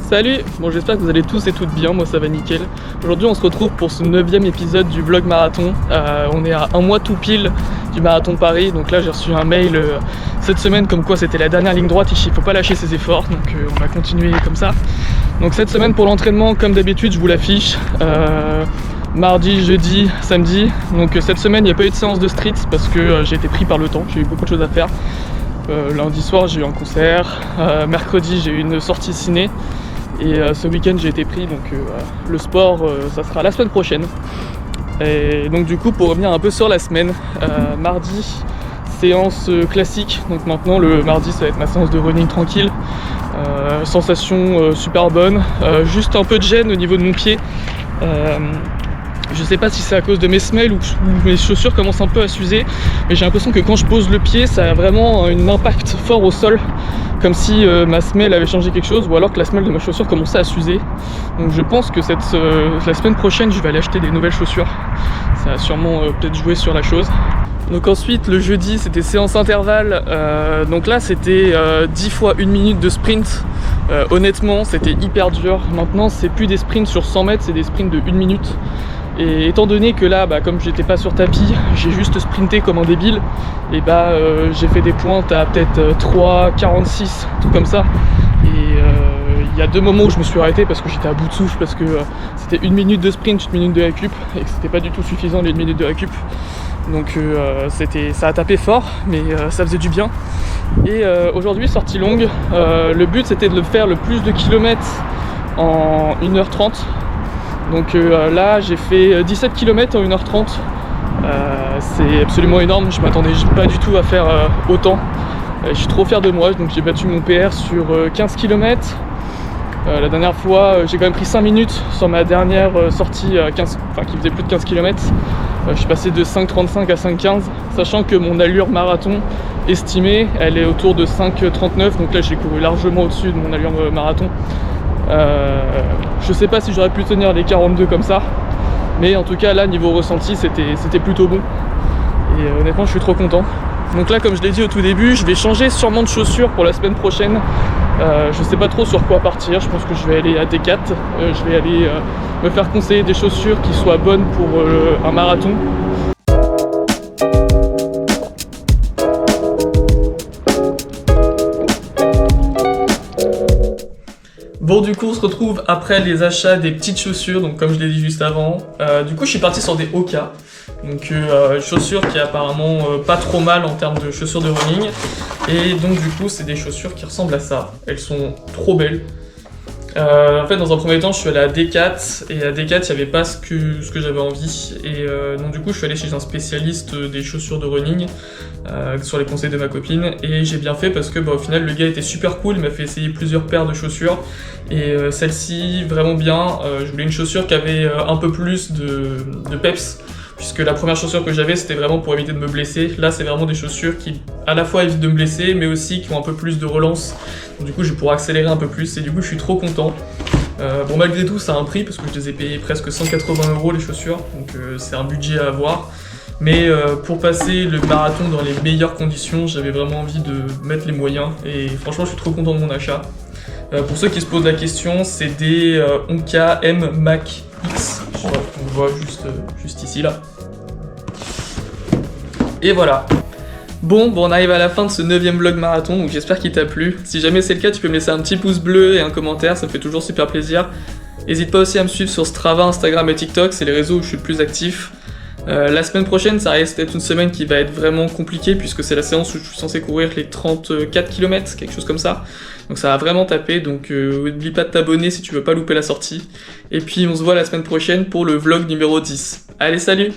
Salut, bon j'espère que vous allez tous et toutes bien, moi ça va nickel. Aujourd'hui on se retrouve pour ce 9e épisode du vlog marathon. On est à un mois tout pile du marathon de Paris, donc là j'ai reçu un mail cette semaine comme quoi c'était la dernière ligne droite, il faut pas lâcher ses efforts, donc on va continuer comme ça. Donc cette semaine pour l'entraînement, comme d'habitude je vous l'affiche, mardi, jeudi, samedi. Donc cette semaine il n'y a pas eu de séance de street parce que j'ai été pris par le temps, j'ai eu beaucoup de choses à faire. Lundi soir j'ai eu un concert, mercredi j'ai eu une sortie ciné. Et ce week-end j'ai été pris, donc le sport ça sera la semaine prochaine. Et donc du coup pour revenir un peu sur la semaine, mardi séance classique, donc maintenant le mardi ça va être ma séance de running tranquille, sensation super bonne, juste un peu de gêne au niveau de mon pied. Je sais pas si c'est à cause de mes semelles ou mes chaussures commencent un peu à s'user, mais j'ai l'impression que quand je pose le pied ça a vraiment un impact fort au sol, comme si ma semelle avait changé quelque chose, ou alors que la semelle de ma chaussure commençait à s'user. Donc je pense que la semaine prochaine je vais aller acheter des nouvelles chaussures, ça va sûrement peut-être jouer sur la chose. Donc ensuite le jeudi c'était séance intervalle, donc là c'était 10 fois 1 minute de sprint. Honnêtement c'était hyper dur. Maintenant c'est plus des sprints sur 100 mètres, c'est des sprints de 1 minute. Et étant donné que là, comme j'étais pas sur tapis, j'ai juste sprinté comme un débile, et j'ai fait des pointes à peut-être 3,46, tout comme ça. Et il y a 2 moments où je me suis arrêté parce que j'étais à bout de souffle, parce que c'était 1 minute de sprint, 1 minute de récup, et que c'était pas du tout suffisant les 1 minute de récup. Donc ça a tapé fort, mais ça faisait du bien. Et aujourd'hui, sortie longue, le but c'était de faire le plus de kilomètres en 1h30. Donc là j'ai fait 17 km en 1h30, c'est absolument énorme, je m'attendais pas du tout à faire autant. Je suis trop fier de moi, donc j'ai battu mon PR sur 15 km. La dernière fois j'ai quand même pris 5 minutes sur ma dernière sortie qui faisait plus de 15 km. Je suis passé de 5,35 à 5,15, sachant que mon allure marathon estimée elle est autour de 5,39, donc là j'ai couru largement au-dessus de mon allure marathon. Je sais pas si j'aurais pu tenir les 42 comme ça, mais en tout cas là niveau ressenti c'était plutôt bon, et honnêtement je suis trop content. Donc là comme je l'ai dit au tout début, je vais changer sûrement de chaussures pour la semaine prochaine. Je sais pas trop sur quoi partir, je pense que je vais aller à Decat, je vais aller me faire conseiller des chaussures qui soient bonnes pour un marathon. Bon du coup on se retrouve après les achats des petites chaussures, donc comme je l'ai dit juste avant. Du coup je suis parti sur des Hoka, donc chaussures qui est apparemment pas trop mal en termes de chaussures de running. Et donc du coup c'est des chaussures qui ressemblent à ça, elles sont trop belles. En fait dans un premier temps je suis allé à Decat, et à Decat il n'y avait pas ce que j'avais envie, et donc du coup je suis allé chez un spécialiste des chaussures de running sur les conseils de ma copine, et j'ai bien fait parce que au final le gars était super cool, il m'a fait essayer plusieurs paires de chaussures, et celle-ci vraiment bien. Je voulais une chaussure qui avait un peu plus de peps, puisque la première chaussure que j'avais c'était vraiment pour éviter de me blesser. Là c'est vraiment des chaussures qui à la fois évitent de me blesser mais aussi qui ont un peu plus de relance, donc du coup je vais pouvoir accélérer un peu plus, et du coup je suis trop content. Bon malgré tout ça a un prix parce que je les ai payés presque 180 € les chaussures, donc c'est un budget à avoir, mais pour passer le marathon dans les meilleures conditions j'avais vraiment envie de mettre les moyens, et franchement je suis trop content de mon achat. Pour ceux qui se posent la question, c'est des Hoka M Mac X, on le voit juste ici là. Et voilà. Bon, on arrive à la fin de ce 9e vlog marathon, donc j'espère qu'il t'a plu. Si jamais c'est le cas, tu peux me laisser un petit pouce bleu et un commentaire, ça me fait toujours super plaisir. N'hésite pas aussi à me suivre sur Strava, Instagram et TikTok, c'est les réseaux où je suis le plus actif. La semaine prochaine, ça risque d'être une semaine qui va être vraiment compliquée, puisque c'est la séance où je suis censé courir les 34 km, quelque chose comme ça. Donc ça va vraiment taper, donc n'oublie pas de t'abonner si tu veux pas louper la sortie. Et puis on se voit la semaine prochaine pour le vlog numéro 10. Allez, salut!